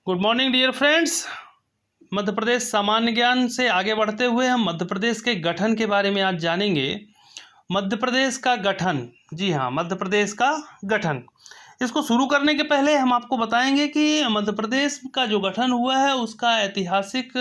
Good morning dear friends. Madhya Pradesh सामान्य ज्ञान से आगे बढ़ते हुए हम मध्य प्रदेश के गठन के बारे में आज जानेंगे। मध्य प्रदेश का गठन, जी हाँ, मध्य प्रदेश का गठन। इसको शुरू करने के पहले हम आपको बताएंगे कि मध्य प्रदेश का जो गठन हुआ है उसका ऐतिहासिक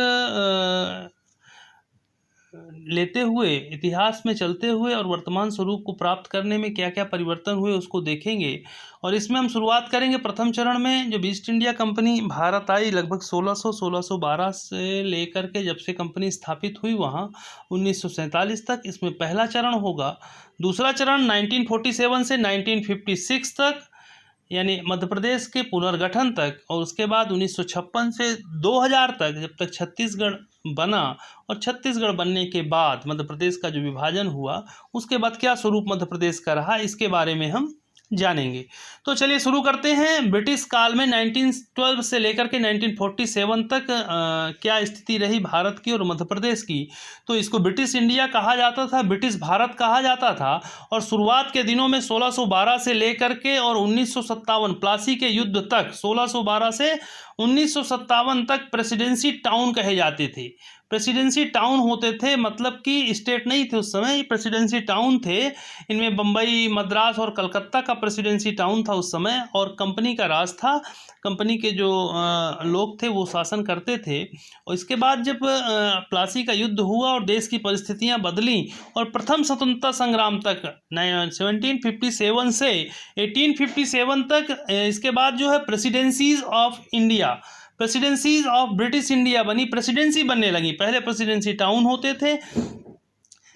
लेते हुए, इतिहास में चलते हुए और वर्तमान स्वरूप को प्राप्त करने में क्या क्या परिवर्तन हुए उसको देखेंगे। और इसमें हम शुरुआत करेंगे प्रथम चरण में। जब ईस्ट इंडिया कंपनी भारत आई लगभग 1612 से लेकर के जब से कंपनी स्थापित हुई वहाँ 1947 तक, इसमें पहला चरण होगा। दूसरा चरण 1947 से 1956 तक, यानी मध्य प्रदेश के पुनर्गठन तक। और उसके बाद 1956 से 2000 तक, जब तक छत्तीसगढ़ बना। और छत्तीसगढ़ बनने के बाद मध्य प्रदेश का जो विभाजन हुआ उसके बाद क्या स्वरूप मध्य प्रदेश का रहा, इसके बारे में हम जानेंगे। तो चलिए शुरू करते हैं। ब्रिटिश काल में 1912 से लेकर के 1947 तक क्या स्थिति रही भारत की और मध्य प्रदेश की। तो इसको ब्रिटिश इंडिया कहा जाता था, ब्रिटिश भारत कहा जाता था। और शुरुआत के दिनों में 1612 से लेकर के और 1957 प्लासी के युद्ध तक, 1612 से 1957 तक प्रेसिडेंसी टाउन कहे जाते थे। प्रेसिडेंसी टाउन होते थे, मतलब कि स्टेट नहीं थे उस समय, प्रेसिडेंसी टाउन थे। इनमें बम्बई, मद्रास और कलकत्ता का प्रेसिडेंसी टाउन था उस समय। और कंपनी का राज था, कंपनी के जो लोग थे वो शासन करते थे। और इसके बाद जब प्लासी का युद्ध हुआ और देश की परिस्थितियां बदली और प्रथम स्वतंत्रता संग्राम तक 1757 से 1857 तक, इसके बाद जो है presidencies of India, presidencies of British India बनी, प्रेसिडेंसी बनने लगी। पहले प्रेसिडेंसी टाउन होते थे,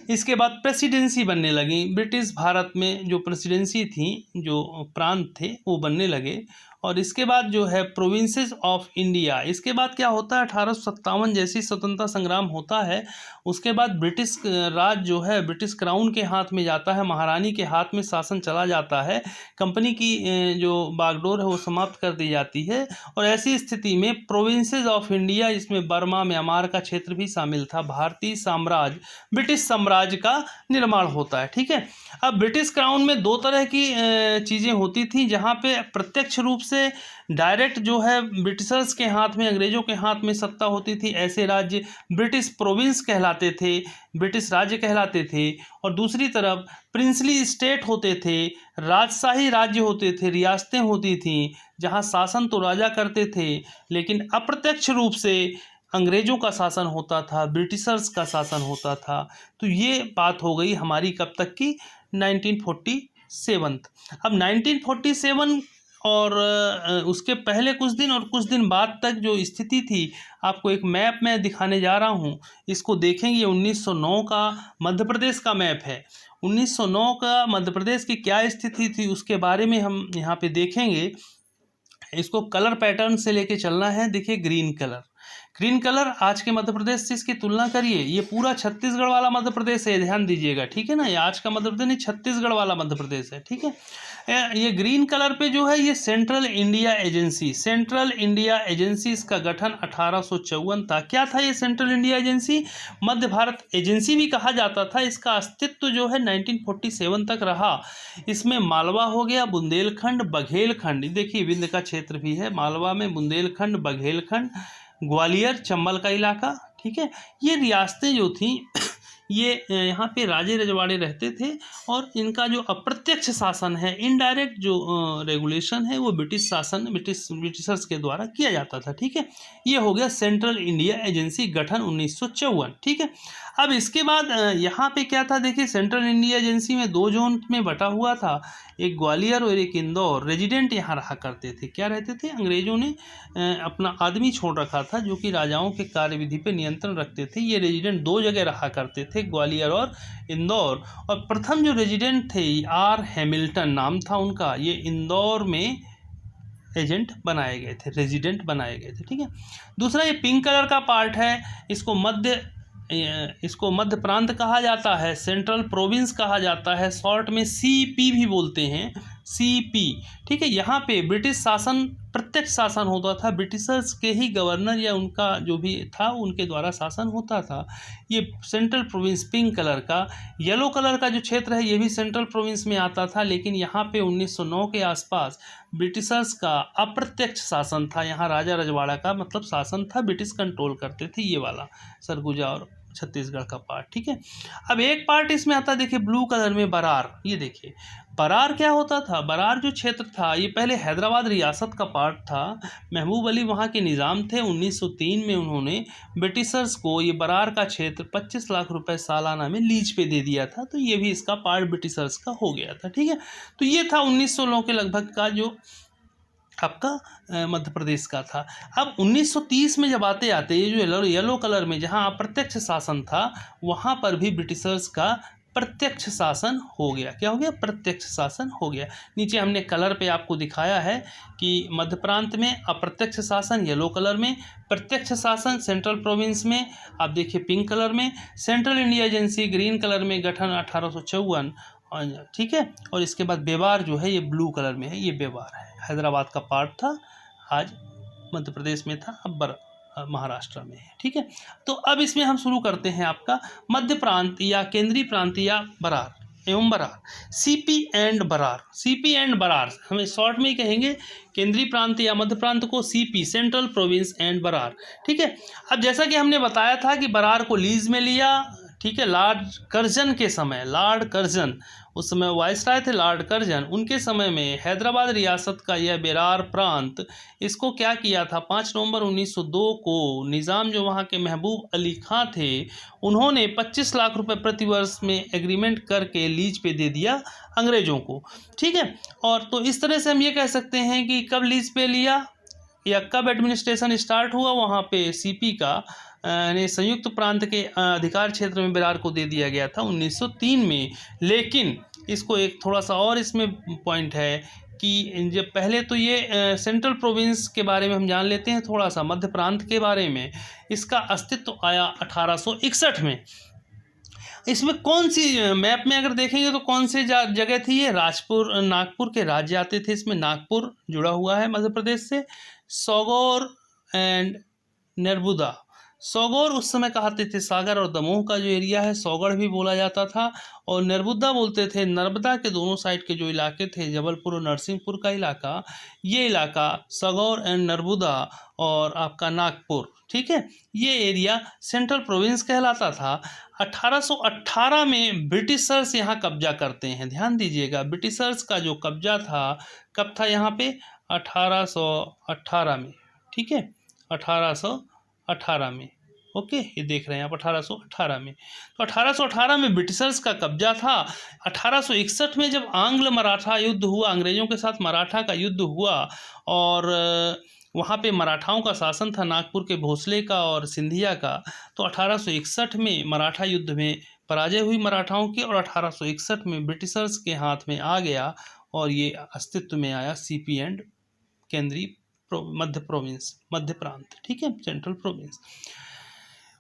इसके बाद प्रेसिडेंसी बनने लगी। ब्रिटिश भारत में जो प्रेसिडेंसी थी, जो प्रांत थे वो बनने लगे। और इसके बाद जो है प्रोविंसेस ऑफ इंडिया। इसके बाद क्या होता है, 1857 जैसी स्वतंत्रता संग्राम होता है। उसके बाद ब्रिटिश राज जो है ब्रिटिश क्राउन के हाथ में जाता है, महारानी के हाथ में शासन चला जाता है। कंपनी की जो बागडोर है वो समाप्त कर दी जाती है। और ऐसी स्थिति में प्रोविंसेस ऑफ इंडिया, इसमें बर्मा, म्यांमार का क्षेत्र भी शामिल था, भारतीय साम्राज्य, ब्रिटिश साम्राज्य का निर्माण होता है। ठीक है। अब ब्रिटिश क्राउन में दो तरह की चीज़ें होती थी, जहाँ पे प्रत्यक्ष रूप से डायरेक्ट जो है ब्रिटिशर्स के हाथ में, अंग्रेजों के हाथ में सत्ता होती थी। ऐसे राज्य ब्रिटिश प्रोविंस कहलाते थे, ब्रिटिश राज्य कहलाते थे। और दूसरी तरफ प्रिंसली स्टेट होते थे, राजशाही राज्य होते थे, रियासतें होती थीं, जहाँ शासन तो राजा करते थे लेकिन अप्रत्यक्ष रूप से अंग्रेजों का शासन होता था, ब्रिटिशर्स का शासन होता था। तो ये बात हो गई हमारी कब तक की, 1947। अब 1947 और उसके पहले कुछ दिन और कुछ दिन बाद तक जो स्थिति थी, आपको एक मैप मैं दिखाने जा रहा हूँ। इसको देखेंगे, 1909 का मध्य प्रदेश का मैप है। 1909 का मध्य प्रदेश की क्या स्थिति थी उसके बारे में हम यहाँ पे देखेंगे। इसको कलर पैटर्न से लेके चलना है। देखिए ग्रीन कलर, ग्रीन कलर आज के मध्य प्रदेश से इसकी तुलना करिए। ये पूरा छत्तीसगढ़ वाला मध्य प्रदेश है, ध्यान दीजिएगा, ठीक है ना। ये आज का मध्य प्रदेश नहीं, छत्तीसगढ़ वाला मध्य प्रदेश है, ठीक है। ये ग्रीन कलर पे जो है ये central India agency, central India agency, इसका गठन 1854 था। क्या था ये सेंट्रल इंडिया एजेंसी? मध्य भारत एजेंसी भी कहा जाता था। इसका अस्तित्व जो है 1947 तक रहा। इसमें मालवा हो गया, बुंदेलखंड, बघेलखंड, देखिए विंध्य का क्षेत्र भी है मालवा में, बुंदेलखंड, बघेलखंड, ग्वालियर, चंबल का इलाका, ठीक है। ये रियासतें जो थीं ये यहाँ पे राजे रजवाड़े रहते थे। और इनका जो अप्रत्यक्ष शासन है, इनडायरेक्ट जो रेगुलेशन है, वो ब्रिटिश शासन, ब्रिटिशर्स के द्वारा किया जाता था, ठीक है। ये हो गया सेंट्रल इंडिया एजेंसी, गठन 1954, ठीक है। अब इसके बाद यहाँ पे क्या था, देखिए सेंट्रल इंडिया एजेंसी में दो जोन में बटा हुआ था, एक ग्वालियर और एक इंदौर। रेजिडेंट यहाँ रहा करते थे, क्या रहते थे, अंग्रेजों ने अपना आदमी छोड़ रखा था जो कि राजाओं के कार्यविधि पे नियंत्रण रखते थे। ये रेजिडेंट दो जगह रहा करते थे, ग्वालियर और इंदौर। और प्रथम जो रेजिडेंट थे आर हैमिल्टन नाम था उनका, ये इंदौर में एजेंट बनाए गए थे, रेजिडेंट बनाए गए थे, ठीक है। दूसरा ये पिंक कलर का पार्ट है, इसको मध्य प्रांत कहा जाता है, सेंट्रल प्रोविंस कहा जाता है, शॉर्ट में CP भी बोलते हैं, CP, ठीक है। यहाँ पे ब्रिटिश शासन, प्रत्यक्ष शासन होता था, ब्रिटिशर्स के ही गवर्नर या उनका जो भी था उनके द्वारा शासन होता था। ये सेंट्रल प्रोविंस पिंक कलर का, येलो कलर का जो क्षेत्र है ये भी सेंट्रल प्रोविंस में आता था, लेकिन यहाँ पे 1909 के आसपास ब्रिटिशर्स का अप्रत्यक्ष शासन था। यहाँ राजा रजवाड़ा का मतलब शासन था, ब्रिटिश कंट्रोल करते थे, ये वाला सरगुजा और छत्तीसगढ़ का पार्ट, ठीक है। अब एक पार्ट इसमें आता है, देखिए ब्लू कलर में बरार, ये देखिए बरार क्या होता था। बरार जो क्षेत्र था ये पहले हैदराबाद रियासत का पार्ट था। महबूब अली वहाँ के निज़ाम थे। 1903 में उन्होंने ब्रिटिशर्स को ये बरार का क्षेत्र 25 लाख रुपए सालाना में लीज पे दे दिया था, तो ये भी इसका पार्ट ब्रिटिशर्स का हो गया था, ठीक है। तो ये था 1909 के लगभग का जो आपका मध्य प्रदेश का था। अब 1930 में जब आते आते ये जो येलो कलर में जहाँ अप्रत्यक्ष शासन था वहाँ पर भी ब्रिटिशर्स का प्रत्यक्ष शासन हो गया। क्या हो गया? प्रत्यक्ष शासन हो गया। नीचे हमने कलर पे आपको दिखाया है कि मध्य प्रांत में अप्रत्यक्ष शासन येलो कलर में, प्रत्यक्ष शासन सेंट्रल प्रोविंस में आप देखिए पिंक कलर में, central India agency green colour में, गठन 1854, ठीक है। और इसके बाद बेवार जो है ये ब्लू कलर में है, ये बेवार है, हैदराबाद का पार्ट था, आज मध्य प्रदेश में था, अब महाराष्ट्र में है, ठीक है। तो अब इसमें हम शुरू करते हैं आपका मध्य प्रांत या केंद्रीय प्रांत या बरार एवं Berar, CP and Berar. CP and Berar हमें शॉर्ट में ही कहेंगे, केंद्रीय प्रांत या मध्य प्रांत को CP central province and Berar, ठीक है। अब जैसा कि हमने बताया था कि बरार को लीज में लिया, ठीक है, लॉर्ड कर्जन के समय, लॉर्ड कर्जन उस समय वाइसराय थे, लॉर्ड कर्जन, उनके समय में हैदराबाद रियासत का यह बेरार प्रांत, इसको क्या किया था 5 नवंबर 1902 को निज़ाम जो वहाँ के महबूब अली खां थे उन्होंने 25 लाख रुपए प्रति वर्ष में एग्रीमेंट करके लीज पे दे दिया अंग्रेजों को, ठीक है। और तो इस तरह से हम ये कह सकते हैं कि कब लीज पे लिया या कब एडमिनिस्ट्रेशन स्टार्ट हुआ, वहाँ पे सीपी का संयुक्त प्रांत के अधिकार क्षेत्र में बेरार को दे दिया गया था 1903 में। लेकिन इसको एक थोड़ा सा और इसमें पॉइंट है कि जब पहले तो ये सेंट्रल प्रोविंस के बारे में हम जान लेते हैं, थोड़ा सा मध्य प्रांत के बारे में। इसका अस्तित्व आया 1861 में। इसमें कौन सी मैप में अगर देखेंगे तो कौन सी जगह थी ये? राजपुर, नागपुर के राज्य आते थे इसमें, नागपुर जुड़ा हुआ है मध्य प्रदेश से, सौगौर एंड नर्बुदा। सौगौर उस समय कहते थे सागर और दमोह का जो एरिया है, सौगढ़ भी बोला जाता था, और नर्बुदा बोलते थे नर्मदा के दोनों साइड के जो इलाके थे, जबलपुर और नरसिंहपुर का इलाका, ये इलाका सौगौर एंड नर्बुदा और आपका नागपुर, ठीक है, ये एरिया सेंट्रल प्रोविंस कहलाता था। 1818 में ब्रिटिशर्स यहाँ कब्जा करते हैं। ध्यान दीजिएगा, ब्रिटिशर्स का जो कब्जा था कब था यहाँ पे? 1818 में, ठीक है, 1818 में, ओके, ये देख रहे हैं आप 1818 में। तो 1818 में ब्रिटिशर्स का कब्जा था। 1861 में जब आंग्ल मराठा युद्ध हुआ, अंग्रेजों के साथ मराठा का युद्ध हुआ, और वहाँ पे मराठाओं का शासन था, नागपुर के भोसले का और सिंधिया का। तो 1861 में मराठा युद्ध में पराजय हुई मराठाओं की, और 1861 में ब्रिटिशर्स के हाथ में आ गया और ये अस्तित्व में आया सीपी एंड केंद्रीय मध्य प्रांत, ठीक है, सेंट्रल प्रोविंस।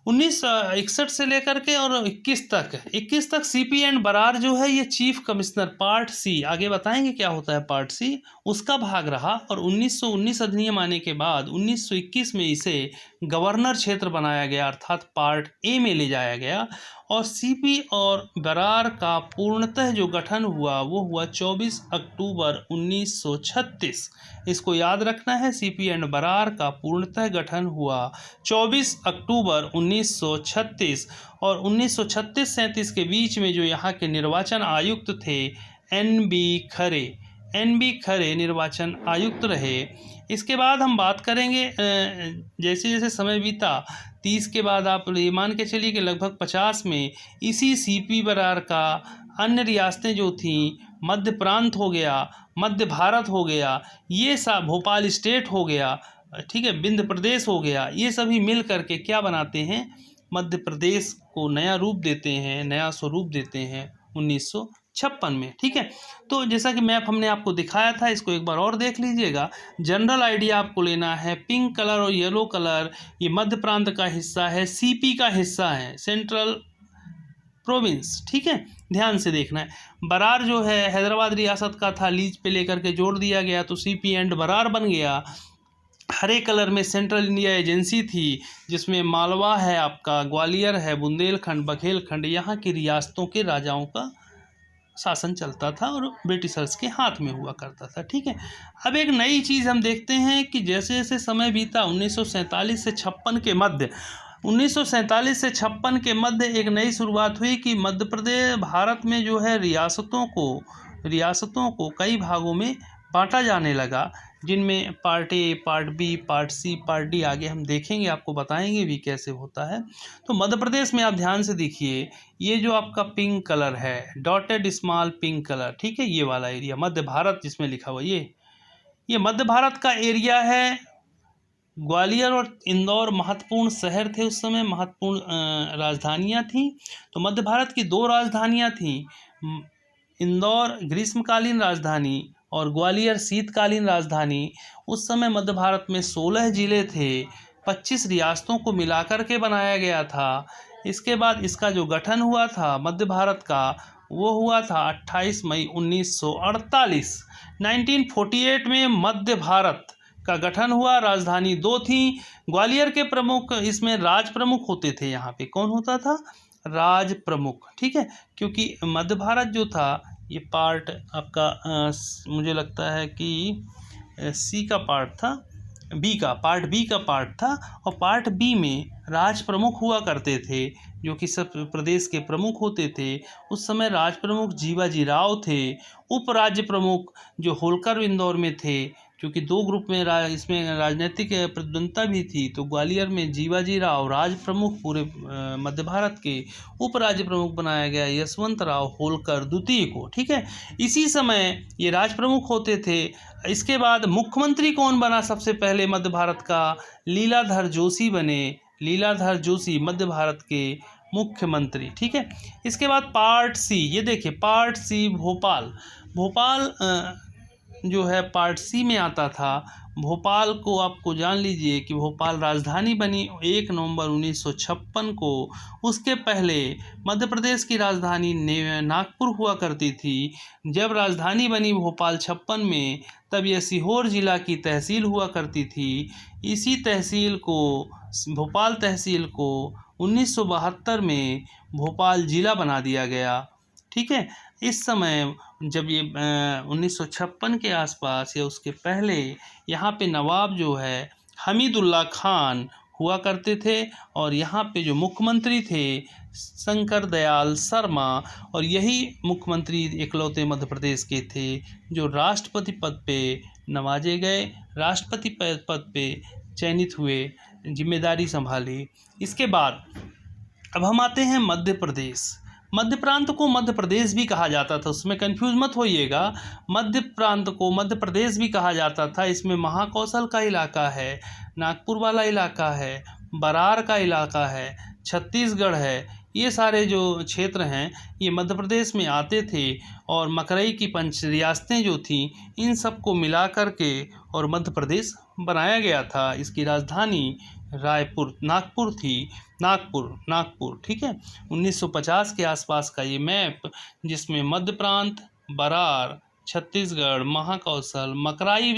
1961 से लेकर के और 21 तक सीपी एंड बरार जो है ये चीफ कमिश्नर पार्ट सी, आगे बताएंगे क्या होता है पार्ट सी, उसका भाग रहा। और 1919 अधिनियम आने के बाद 1921 में इसे गवर्नर क्षेत्र बनाया गया, अर्थात पार्ट ए में ले जाया गया। और सीपी और बरार का पूर्णतः जो गठन हुआ वो हुआ 24 अक्टूबर 1936। इसको याद रखना है, सीपी एंड बरार का पूर्णतः गठन हुआ 24 अक्टूबर 1936। और 1936-37 के बीच में जो यहाँ के निर्वाचन आयुक्त थे एन बी खरे निर्वाचन आयुक्त रहे। इसके बाद हम बात करेंगे, जैसे जैसे समय बीता 30 के बाद आप ये मान के चलिए कि लगभग 50 में इसी सीपी बरार का अन्य रियासतें जो थीं, मध्य प्रांत हो गया, मध्य भारत हो गया, ये सब, भोपाल स्टेट हो गया, ठीक है, विंध्य प्रदेश हो गया, ये सभी मिल करके क्या बनाते हैं? मध्य प्रदेश को नया रूप देते हैं, नया स्वरूप देते हैं 1956 में, ठीक है। तो जैसा कि मैप हमने आपको दिखाया था, इसको एक बार और देख लीजिएगा। जनरल आइडिया आपको लेना है, पिंक कलर और येलो कलर ये मध्य प्रांत का हिस्सा है, सीपी का हिस्सा है, सेंट्रल प्रोविंस, ठीक है, ध्यान से देखना है। बरार जो है हैदराबाद रियासत का था, लीज पे लेकर के जोड़ दिया गया तो सीपी एंड बरार बन गया। हरे कलर में सेंट्रल इंडिया एजेंसी थी, जिसमें मालवा है, आपका ग्वालियर है, बुंदेलखंड, बघेलखंड, यहाँ की रियासतों के राजाओं का शासन चलता था और ब्रिटिशर्स के हाथ में हुआ करता था, ठीक है। अब एक नई चीज़ हम देखते हैं कि जैसे जैसे समय बीता 1947 से 56 के मध्य 1947 से 56 के मध्य एक नई शुरुआत हुई कि मध्य प्रदेश भारत में जो है रियासतों को कई भागों में बांटा जाने लगा, जिनमें part A, part B, part C, part D, आगे हम देखेंगे, आपको बताएंगे भी कैसे होता है। तो मध्य प्रदेश में आप ध्यान से देखिए, ये जो आपका पिंक कलर है, डॉटेड स्मॉल पिंक कलर, ठीक है, ये वाला एरिया मध्य भारत जिसमें लिखा हुआ ये मध्य भारत का एरिया है। ग्वालियर और इंदौर महत्वपूर्ण शहर थे उस समय, महत्वपूर्ण राजधानियाँ थीं। तो मध्य भारत की 2 राजधानियाँ थीं, इंदौर ग्रीष्मकालीन राजधानी और ग्वालियर शीतकालीन राजधानी। उस समय मध्य भारत में 16 जिले थे, 25 रियासतों को मिलाकर के बनाया गया था। इसके बाद इसका जो गठन हुआ था मध्य भारत का, वो हुआ था 28 मई 1948। 1948 में मध्य भारत का गठन हुआ। राजधानी 2 थी। ग्वालियर के प्रमुख, इसमें राज प्रमुख होते थे। यहाँ पे कौन होता था? राज प्रमुख, ठीक है, क्योंकि मध्य भारत जो था ये पार्ट आपका मुझे लगता है कि सी का पार्ट था, पार्ट बी का पार्ट था, और पार्ट बी में राज प्रमुख हुआ करते थे, जो कि सब प्रदेश के प्रमुख होते थे। उस समय राज प्रमुख जीवाजी राव थे। उप राज्य प्रमुख जो होलकर इंदौर में थे, क्योंकि 2 ग्रुप में इसमें राजनीतिक प्रतिद्वंदता भी थी, तो ग्वालियर में जीवाजी राव राज प्रमुख पूरे मध्य भारत के। उप राज्य प्रमुख बनाया गया यशवंत राव होलकर द्वितीय को, ठीक है। इसी समय ये राज प्रमुख होते थे। इसके बाद मुख्यमंत्री कौन बना सबसे पहले मध्य भारत का? लीलाधर जोशी बने। लीलाधर जोशी मध्य भारत के मुख्यमंत्री, ठीक है। इसके बाद पार्ट सी, ये देखिए पार्ट सी भोपाल जो है पार्ट सी में आता था। भोपाल को आपको जान लीजिए कि भोपाल राजधानी बनी 1 नवंबर 1956 को। उसके पहले मध्य प्रदेश की राजधानी नागपुर हुआ करती थी। जब राजधानी बनी भोपाल 56 में, तब यह सीहोर जिला की तहसील हुआ करती थी। इसी भोपाल तहसील को 1972 में भोपाल जिला बना दिया गया, ठीक है। इस समय जब ये 1956 के आसपास या उसके पहले यहाँ पे नवाब जो है हमीदुल्ला खान हुआ करते थे, और यहाँ पे जो मुख्यमंत्री थे शंकर दयाल शर्मा, और यही मुख्यमंत्री इकलौते मध्य प्रदेश के थे जो राष्ट्रपति पद पे नवाजे गए, राष्ट्रपति पद पे चयनित हुए, जिम्मेदारी संभाली। इसके बाद अब हम आते हैं मध्य प्रदेश। मध्य प्रांत को मध्य प्रदेश भी कहा जाता था, उसमें कंफ्यूज मत होइएगा। मध्य प्रांत को मध्य प्रदेश भी कहा जाता था। इसमें महाकौशल का इलाका है, नागपुर वाला इलाका है, बरार का इलाका है, छत्तीसगढ़ है, ये सारे जो क्षेत्र हैं ये मध्य प्रदेश में आते थे। और मकरई की 5 रियासतें जो थीं, इन सब को मिला कर के और मध्य प्रदेश बनाया गया था। इसकी राजधानी नागपुर थी। नागपुर, ठीक है। 1950 के आसपास का ये मैप, जिसमें मध्य प्रांत, बरार, छत्तीसगढ़, महाकौशल, मकराई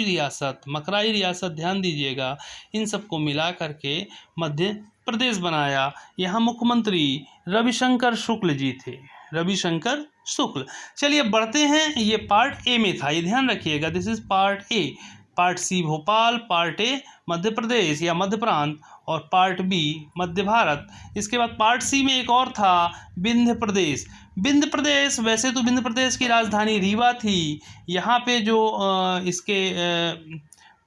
रियासत ध्यान दीजिएगा, इन सबको मिला करके मध्य प्रदेश बनाया। यहाँ मुख्यमंत्री रविशंकर शुक्ल जी थे, रविशंकर शुक्ल। चलिए बढ़ते हैं, ये पार्ट ए में था, ये ध्यान रखिएगा, this is part A. Part C Bhopal, part A Madhya Pradesh या मध्य प्रांत, और पार्ट बी मध्य भारत। इसके बाद पार्ट सी में एक और था विंध्य प्रदेश। वैसे तो विंध्य प्रदेश की राजधानी रीवा थी। यहाँ पे जो इसके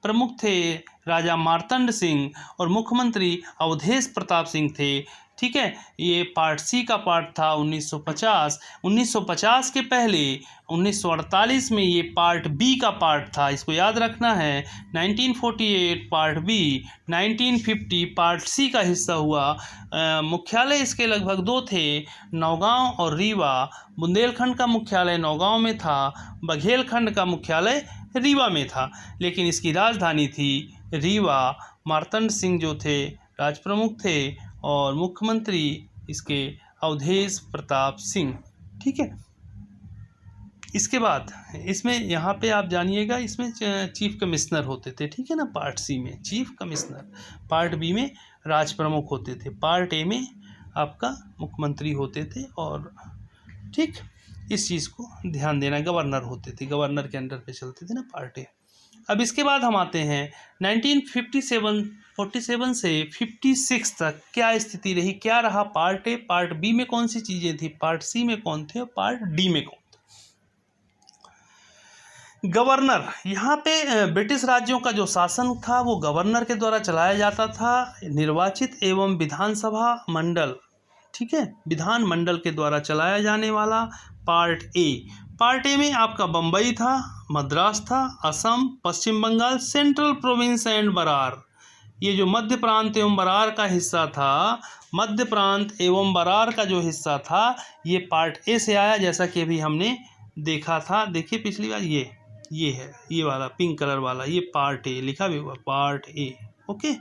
प्रमुख थे राजा मार्तंड सिंह, और मुख्यमंत्री अवधेश प्रताप सिंह थे, ठीक है। ये पार्ट सी का पार्ट था 1950। 1950 के पहले 1948 में ये पार्ट बी का पार्ट था, इसको याद रखना है। 1948 पार्ट बी, 1950 पार्ट सी का हिस्सा हुआ। मुख्यालय इसके लगभग 2 थे, नौगांव और रीवा। बुंदेलखंड का मुख्यालय नौगांव में था, बघेलखंड का मुख्यालय रीवा में था, लेकिन इसकी राजधानी थी रीवा। मार्तंड सिंह जो थे राज प्रमुख थे, और मुख्यमंत्री इसके अवधेश प्रताप सिंह। ठीक है, इसके बाद इसमें यहाँ पे आप जानिएगा, इसमें चीफ कमिश्नर होते थे। ठीक है ना, पार्ट सी में चीफ कमिश्नर, पार्ट बी में राज प्रमुख होते थे, पार्ट ए में आपका मुख्यमंत्री होते थे। और ठीक, इस चीज़ को ध्यान देना, गवर्नर होते थे, गवर्नर के अंडर पे चलते थे ना पार्ट ए। अब इसके बाद हम आते हैं 1947 से 56 तक क्या स्थिति रही, क्या रहा पार्ट ए, पार्ट बी में कौन सी चीज़ें थी, पार्ट सी में कौन थे और पार्ट डी में कौन थे। गवर्नर, यहाँ पे ब्रिटिश राज्यों का जो शासन था वो गवर्नर के द्वारा चलाया जाता था, निर्वाचित एवं विधानसभा मंडल। ठीक है, विधान मंडल के द्वारा चलाया जाने वाला पार्ट ए। पार्ट ए में आपका बम्बई था, मद्रास था, Assam, Paschim Bengal, central province and Berar. ये जो मध्य प्रांत एवं बरार का हिस्सा था, मध्य प्रांत एवं बरार का जो हिस्सा था ये पार्ट ए से आया, जैसा कि अभी हमने देखा था। देखिए पिछली बार ये है, ये वाला पिंक कलर वाला, ये पार्ट ए लिखा भी हुआ, पार्ट ए। ओके,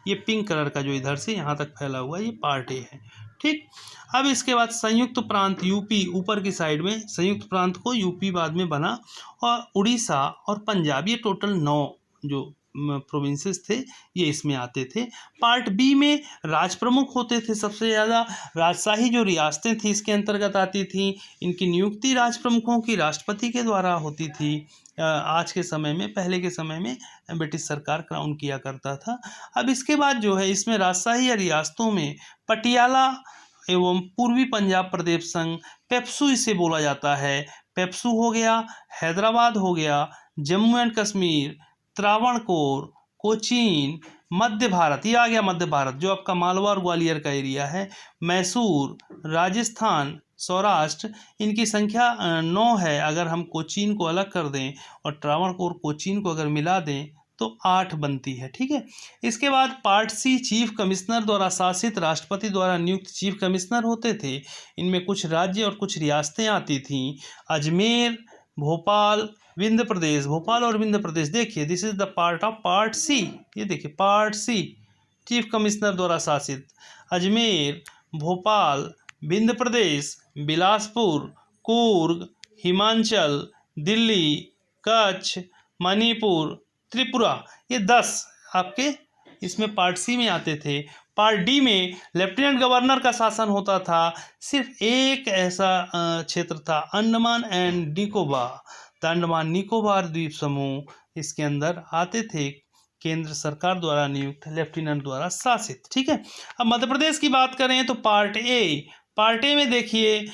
ये पिंक कलर का जो इधर से यहाँ तक फैला हुआ है ये पार्ट ए है। ठीक, अब इसके बाद संयुक्त प्रांत यूपी, ऊपर की साइड में संयुक्त प्रांत को यूपी बाद में बना, और उड़ीसा और पंजाब, ये टोटल 9 जो प्रोविंसेस थे ये इसमें आते थे। पार्ट बी में राज प्रमुख होते थे, सबसे ज़्यादा राजशाही जो रियासतें थी इसके अंतर्गत आती थी। इनकी नियुक्ति राज प्रमुखों की राष्ट्रपति के द्वारा होती थी। आज के समय में, पहले के समय में ब्रिटिश सरकार क्राउन किया करता था। अब इसके बाद जो है इसमें राजशाही या रियासतों में पटियाला एवं पूर्वी पंजाब प्रदेश संघ, पेप्सू इसे बोला जाता है, पेप्सू हो गया, हैदराबाद हो गया, जम्मू एंड कश्मीर, त्रावणकोर, कोचीन, मध्य भारत, ये आ गया मध्य भारत जो आपका मालवा और ग्वालियर का एरिया है, मैसूर, राजस्थान, सौराष्ट्र, इनकी संख्या 9 है। अगर हम कोचीन को अलग कर दें और त्रावणकोर कोचीन को अगर मिला दें तो 8 बनती है। ठीक है, इसके बाद पार्ट सी चीफ कमिश्नर द्वारा शासित, राष्ट्रपति द्वारा नियुक्त चीफ कमिश्नर होते थे। इनमें कुछ राज्य और कुछ रियासतें आती थीं, अजमेर, भोपाल, विंध्य प्रदेश। भोपाल और विंध्य प्रदेश, देखिए this is the part of part C, ये देखिए पार्ट सी चीफ कमिश्नर द्वारा शासित, अजमेर, भोपाल, विंध्य प्रदेश, बिलासपुर, कूर्ग, हिमाचल, दिल्ली, कच्छ, मणिपुर, त्रिपुरा, ये 10 आपके इसमें पार्ट सी में आते थे। पार्ट डी में लेफ्टिनेंट गवर्नर का शासन होता था। सिर्फ एक ऐसा क्षेत्र था, अंडमान एंड निकोबार, अंडमान निकोबार द्वीप समूह इसके अंदर आते थे, केंद्र सरकार द्वारा नियुक्त, लेफ्टिनेंट द्वारा शासित। ठीक है, अब मध्य प्रदेश की बात करें तो पार्ट ए, पार्ट ए में देखिए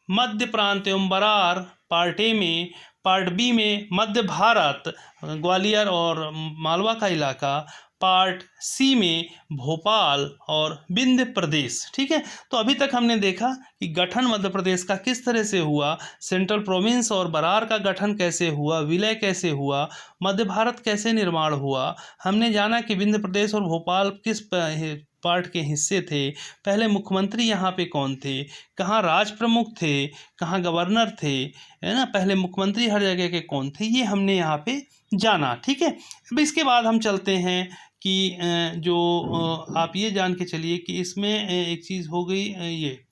मध्य प्रांत एवं बरार पार्ट ए में, पार्ट बी में मध्य भारत, ग्वालियर और मालवा का इलाका, पार्ट सी में भोपाल और विंध्य प्रदेश। ठीक है, तो अभी तक हमने देखा कि गठन मध्य प्रदेश का किस तरह से हुआ, सेंट्रल प्रोविंस और बरार का गठन कैसे हुआ, विलय कैसे हुआ, मध्य भारत कैसे निर्माण हुआ। हमने जाना कि विंध्य प्रदेश और भोपाल किस पार्ट के हिस्से थे, पहले मुख्यमंत्री यहाँ पे कौन थे, कहाँ राज प्रमुख थे, कहाँ गवर्नर थे, है ना, पहले मुख्यमंत्री हर जगह के कौन थे, ये हमने यहाँ पे जाना। ठीक है, अब इसके बाद हम चलते हैं कि जो आप ये जान के चलिए कि इसमें एक चीज़ हो गई, ये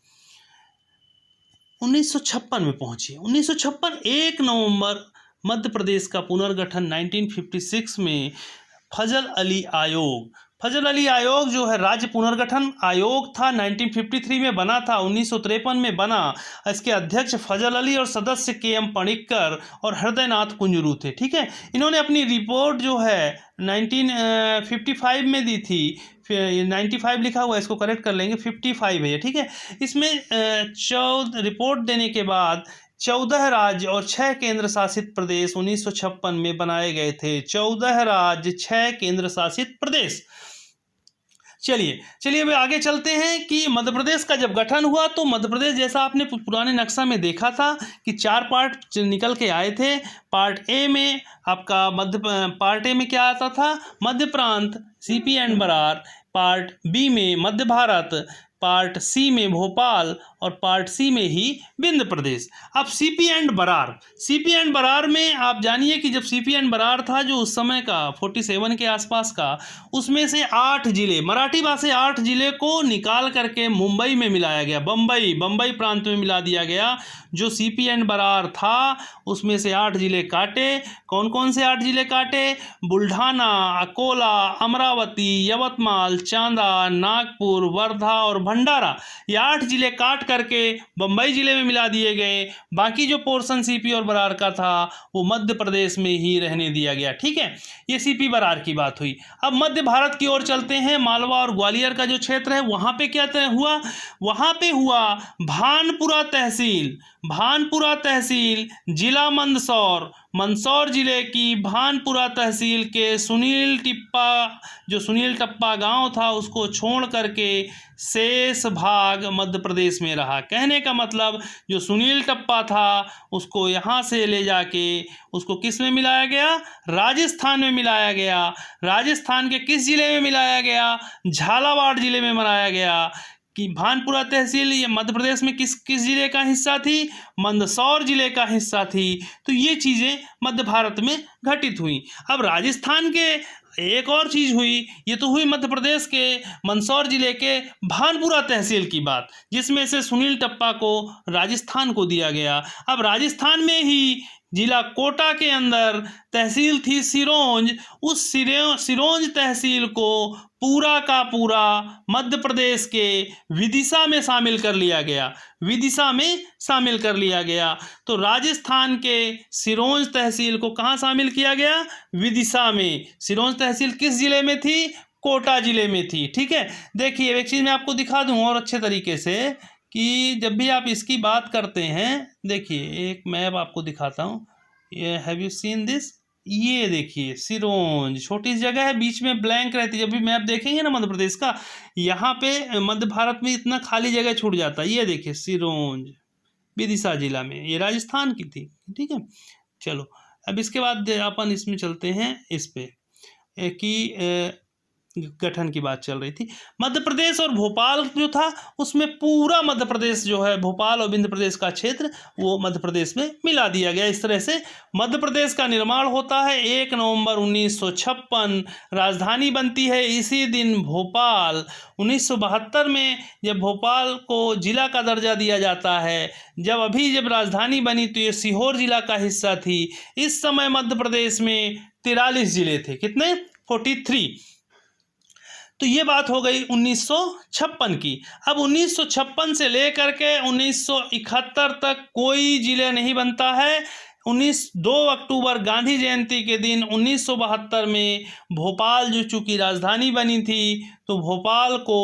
1956 में पहुंची। 1956 1 नवंबर मध्य प्रदेश का पुनर्गठन 1956 में फजल अली आयोग, फजल अली आयोग जो है राज्य पुनर्गठन आयोग था, 1953 में बना था, 1953 में बना। इसके अध्यक्ष फजल अली और सदस्य के.एम. पणिक्कर और हृदयनाथ कुंजरू थे। ठीक है, इन्होंने अपनी रिपोर्ट जो है 1955 में दी थी, 95 लिखा हुआ है, इसको करेक्ट कर लेंगे, 55 है। ठीक है, इसमें 14 रिपोर्ट देने के बाद 14 राज्य और 6 केंद्र शासित प्रदेश 1956 में बनाए गए थे। 14 राज्य, 6 केंद्र शासित प्रदेश। चलिए अब आगे चलते हैं कि मध्य प्रदेश का जब गठन हुआ तो मध्य प्रदेश, जैसा आपने पुराने नक्शा में देखा था कि 4 पार्ट निकल के आए थे। पार्ट ए में आपका पार्ट ए में क्या आता था, Madhya Prant, CP and Berar. Part B में मध्य भारत, पार्ट सी में भोपाल और पार्ट सी में ही विंध्य प्रदेश। अब CP and Berar, CP and Berar में आप जानिए कि जब सीपी एंड बरार था जो उस समय का 47 के आसपास का, उसमें से 8 जिले, मराठी भाषी 8 जिले को निकाल करके मुंबई में मिलाया गया, बम्बई प्रांत में मिला दिया गया। जो सीपी एंड बरार था उसमें से 8 जिले काटे। कौन कौन से 8 जिले काटे? बुल्ढाना, अकोला, अमरावती, यवतमाल, चांदा, नागपुर, वर्धा और भंडारा, ये 8 जिले काट करके बम्बई जिले में मिला दिए गए। बाकी जो पोर्शन सीपी और बरार का था वो मध्य प्रदेश में ही रहने दिया गया। ठीक है, ये सीपी बरार की बात हुई। अब मध्य भारत की ओर चलते हैं। मालवा और ग्वालियर का जो क्षेत्र है वहाँ पे क्या हुआ? वहाँ पे हुआ भानपुरा तहसील जिला मंदसौर जिले की भानपुरा तहसील के सुनील टप्पा गांव था, उसको छोड़ करके शेष भाग मध्य प्रदेश में रहा। कहने का मतलब जो सुनील टप्पा था उसको यहाँ से ले जाके उसको किस में मिलाया गया? राजस्थान में मिलाया गया। राजस्थान के किस जिले में मिलाया गया? झालावाड़ जिले में बनाया गया। कि भानपुरा तहसील ये मध्य प्रदेश में किस जिले का हिस्सा थी? मंदसौर जिले का हिस्सा थी। तो ये चीज़ें मध्य भारत में घटित हुई। अब राजस्थान के एक और चीज़ हुई, ये तो हुई मध्य प्रदेश के मंदसौर जिले के भानपुरा तहसील की बात, जिसमें से सुनील टप्पा को राजस्थान को दिया गया। अब राजस्थान में ही जिला कोटा के अंदर तहसील थी सिरोंज। उस सिरोंज तहसील को पूरा का पूरा मध्य प्रदेश के विदिशा में शामिल कर लिया गया। तो राजस्थान के सिरोंज तहसील को कहाँ शामिल किया गया? विदिशा में। सिरोंज तहसील किस जिले में थी? कोटा जिले में थी। ठीक है, देखिए एक चीज़ मैं आपको दिखा दूँ और अच्छे तरीके से कि जब भी आप इसकी बात करते हैं, देखिए एक मैप आपको दिखाता हूँ। ये हैव यू सीन दिस? ये देखिए सिरोंज, छोटी सी जगह है, बीच में ब्लैंक रहती है। जब भी मैप देखेंगे ना मध्य प्रदेश का, यहाँ पे मध्य भारत में इतना खाली जगह छूट जाता है। ये देखिए सिरोंज विदिशा जिला में, ये राजस्थान की थी। ठीक है, चलो अब इसके बाद अपन इसमें चलते हैं इस पे कि गठन की बात चल रही थी। मध्य प्रदेश और भोपाल जो था उसमें पूरा मध्य प्रदेश जो है, भोपाल और विंध्य प्रदेश का क्षेत्र, वो मध्य प्रदेश में मिला दिया गया। इस तरह से मध्य प्रदेश का निर्माण होता है। 1 नवंबर 1956 राजधानी बनती है इसी दिन भोपाल। 1972 में जब भोपाल को जिला का दर्जा दिया जाता है, जब राजधानी बनी तो ये सीहोर जिला का हिस्सा थी। इस समय मध्य प्रदेश में 43 जिले थे। कितने? 43। तो ये बात हो गई 1956 की। अब 1956 से लेकर के 1971 तक कोई जिले नहीं बनता है। 2 अक्टूबर गांधी जयंती के दिन 1972 में भोपाल जो चूँकि राजधानी बनी थी, तो भोपाल को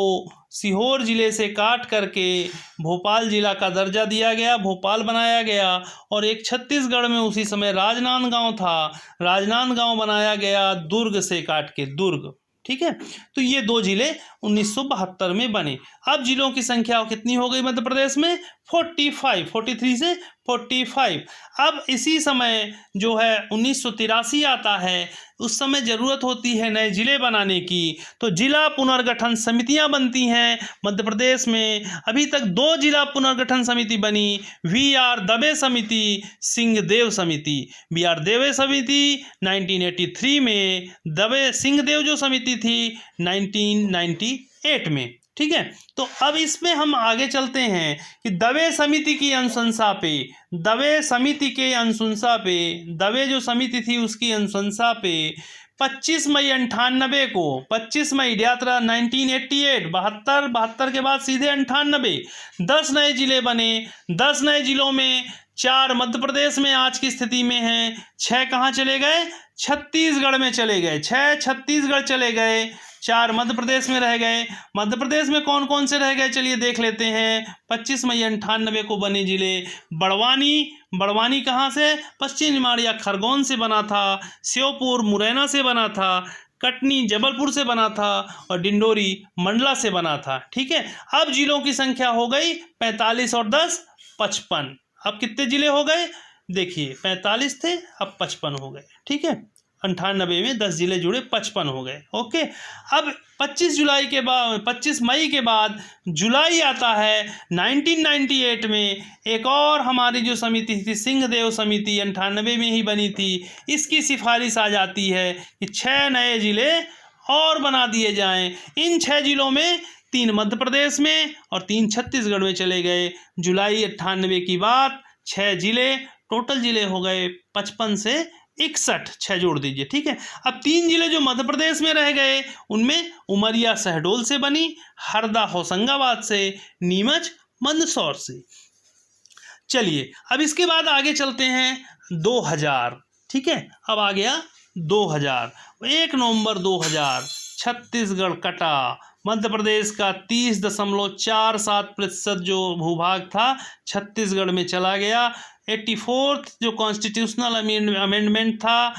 सीहोर जिले से काट करके भोपाल जिला का दर्जा दिया गया, भोपाल बनाया गया। और एक छत्तीसगढ़ में उसी समय राजनांदगांव था, राजनांदगांव बनाया गया दुर्ग से काट के, दुर्ग। ठीक है, तो ये 2 जिले 1972 में बने। अब जिलों की संख्या कितनी हो गई मध्य प्रदेश में? 45, 43 से 45। अब इसी समय जो है 1983 आता है, उस समय ज़रूरत होती है नए जिले बनाने की, तो जिला पुनर्गठन समितियां बनती हैं मध्य प्रदेश में। अभी तक 2 जिला पुनर्गठन समिति बनी, VR दवे समिति, सिंहदेव समिति। VR दवे समिति 1983 में, सिंहदेव जो समिति थी 1998 में। ठीक है, तो अब इसमें हम आगे चलते हैं कि दवे समिति की अनुशंसा पे, दवे जो समिति थी उसकी अनुशंसा पे 25 मई 98 को, 25 मई यात्रा 1988, 72 के बाद सीधे 98, 10 नए जिले बने। 10 नए जिलों में 4 मध्य प्रदेश में आज की स्थिति में हैं, 6 कहाँ चले गए? छत्तीसगढ़ में चले गए। 6 छत्तीसगढ़ चले गए, 4 मध्य प्रदेश में रह गए। मध्य प्रदेश में कौन कौन से रह गए चलिए देख लेते हैं। 25 मई 98 को बने जिले बड़वानी कहाँ से? पश्चिम निमाड़ खरगोन से बना था। श्योपुर मुरैना से बना था। कटनी जबलपुर से बना था और डिंडोरी मंडला से बना था। ठीक है, अब जिलों की संख्या हो गई 45 और 10 55। अब कितने जिले हो गए? देखिए 45 थे, अब 55 हो गए। ठीक है, 98 में 10 जिले जुड़े, 55 हो गए। ओके, अब 25 मई के बाद जुलाई आता है 1998 में। एक और हमारी जो समिति थी, सिंहदेव समिति, 98 में ही बनी थी। इसकी सिफारिश आ जाती है कि 6 नए ज़िले और बना दिए जाएं। इन 6 ज़िलों में 3 मध्य प्रदेश में और 3 छत्तीसगढ़ में चले गए। जुलाई 98 की बात 6 ज़िले, टोटल ज़िले हो गए 55 से 61, 6 जोड़ दीजिए, ठीक है। अब 3 ज़िले जो मध्य प्रदेश में रह गए, उनमें उमरिया शहडोल से बनी, हरदा होशंगाबाद से, नीमच मंदसौर से। चलिए अब इसके बाद आगे चलते हैं 2000, ठीक है। अब आ गया 2000, 1 नवंबर 2000 छत्तीसगढ़ कटा। मध्य प्रदेश का 30.47% जो भूभाग था छत्तीसगढ़ में चला गया। 84th जो कॉन्स्टिट्यूशनल अमेंडमेंट था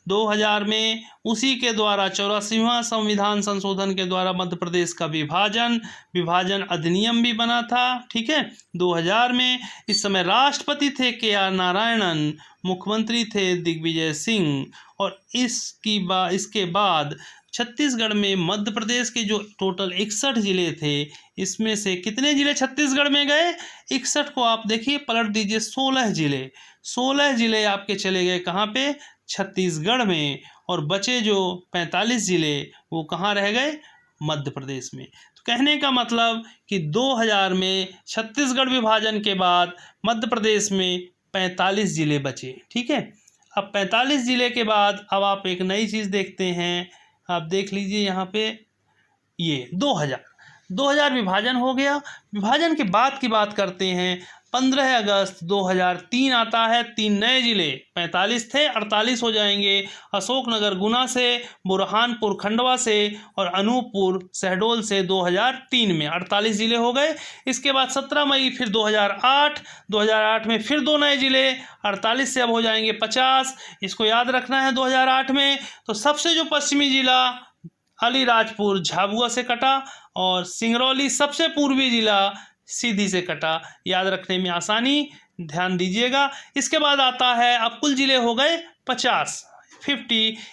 2000 में, उसी के द्वारा 84वां संविधान संशोधन के द्वारा मध्य प्रदेश का विभाजन अधिनियम भी बना था, ठीक है, 2000 में। इस समय राष्ट्रपति थे KR नारायणन, मुख्यमंत्री थे दिग्विजय सिंह। और इसके बाद छत्तीसगढ़ में मध्य प्रदेश के जो टोटल 61 ज़िले थे, इसमें से कितने ज़िले छत्तीसगढ़ में गए? 61 को आप देखिए पलट दीजिए, 16 ज़िले आपके चले गए कहाँ पे? छत्तीसगढ़ में। और बचे जो 45 ज़िले वो कहाँ रह गए? मध्य प्रदेश में। तो कहने का मतलब कि 2000 में छत्तीसगढ़ विभाजन के बाद मध्य प्रदेश में 45 ज़िले बचे, ठीक है। अब 45 ज़िले के बाद अब आप एक नई चीज़ देखते हैं, आप देख लीजिए यहाँ पे, ये 2000 विभाजन हो गया। विभाजन के बाद की बात करते हैं, 15 अगस्त 2003 आता है। 3 नए ज़िले, 45 थे 48 हो जाएंगे, अशोकनगर गुना से, बुरहानपुर खंडवा से और अनूपपुर शहडोल से 2003 में 48 ज़िले हो गए। इसके बाद 17 मई फिर 2008 में फिर 2 नए ज़िले, 48 से अब हो जाएंगे 50। इसको याद रखना है 2008 में। तो सबसे जो पश्चिमी ज़िला अलीराजपुर झाबुआ से कटा और सिंगरौली सबसे पूर्वी ज़िला सीधी से कटा, याद रखने में आसानी, ध्यान दीजिएगा। इसके बाद आता है, अब कुल ज़िले हो गए 50।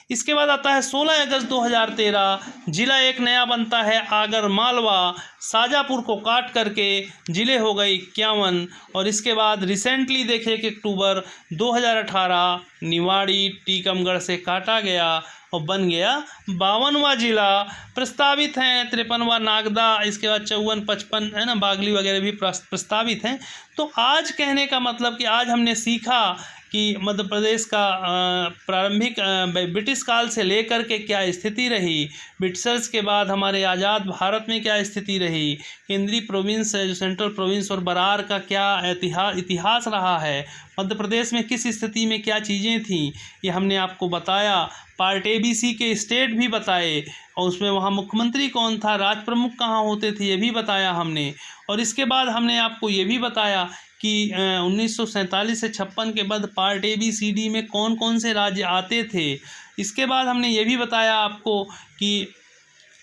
इसके बाद आता है 16 अगस्त 2013, ज़िला एक नया बनता है आगर मालवा, शाजापुर को काट करके ज़िले हो गए 51। और इसके बाद रिसेंटली देखिए कि अक्टूबर 2018 निवाड़ी टीकमगढ़ से काटा गया और बन गया 52वां ज़िला। प्रस्तावित हैं 53वां नागदा, इसके बाद 54, 55 है ना, बागली वगैरह भी प्रस्तावित हैं। तो आज कहने का मतलब कि आज हमने सीखा कि मध्य प्रदेश का प्रारंभिक ब्रिटिश काल से लेकर के क्या स्थिति रही, ब्रिटिशर्स के बाद हमारे आज़ाद भारत में क्या स्थिति रही, केंद्रीय प्रोविंस जो सेंट्रल प्रोविंस और बरार का क्या इतिहास रहा है, मध्य प्रदेश में किस स्थिति में क्या चीज़ें थीं, ये हमने आपको बताया। पार्ट ABC के स्टेट भी बताए और उसमें वहाँ मुख्यमंत्री कौन था, राज प्रमुख कहाँ होते थे, ये भी बताया हमने। और इसके बाद हमने आपको ये भी बताया कि 1947 से 56 के बाद पार्ट ABCD में कौन कौन से राज्य आते थे। इसके बाद हमने ये भी बताया आपको कि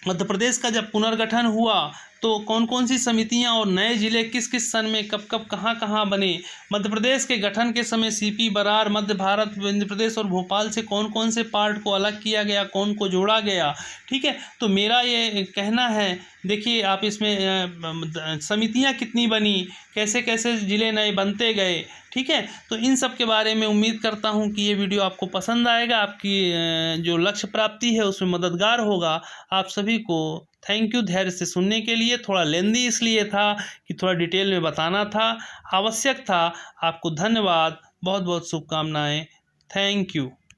मध्य प्रदेश का जब पुनर्गठन हुआ तो कौन कौन सी समितियां और नए ज़िले किस किस सन में कब कब कहाँ कहाँ बने। मध्य प्रदेश के गठन के समय CP बरार, मध्य भारत, मध्य प्रदेश और भोपाल से कौन कौन से पार्ट को अलग किया गया, कौन को जोड़ा गया, ठीक है। तो मेरा ये कहना है, देखिए आप इसमें समितियां कितनी बनी, कैसे कैसे ज़िले नए बनते गए, ठीक है। तो इन सब के बारे में उम्मीद करता हूं कि ये वीडियो आपको पसंद आएगा, आपकी जो लक्ष्य प्राप्ति है उसमें मददगार होगा। आप सभी को थैंक यू धैर्य से सुनने के लिए। थोड़ा लेंदी इसलिए था कि थोड़ा डिटेल में बताना था, आवश्यक था। आपको धन्यवाद, बहुत बहुत शुभकामनाएं, थैंक यू।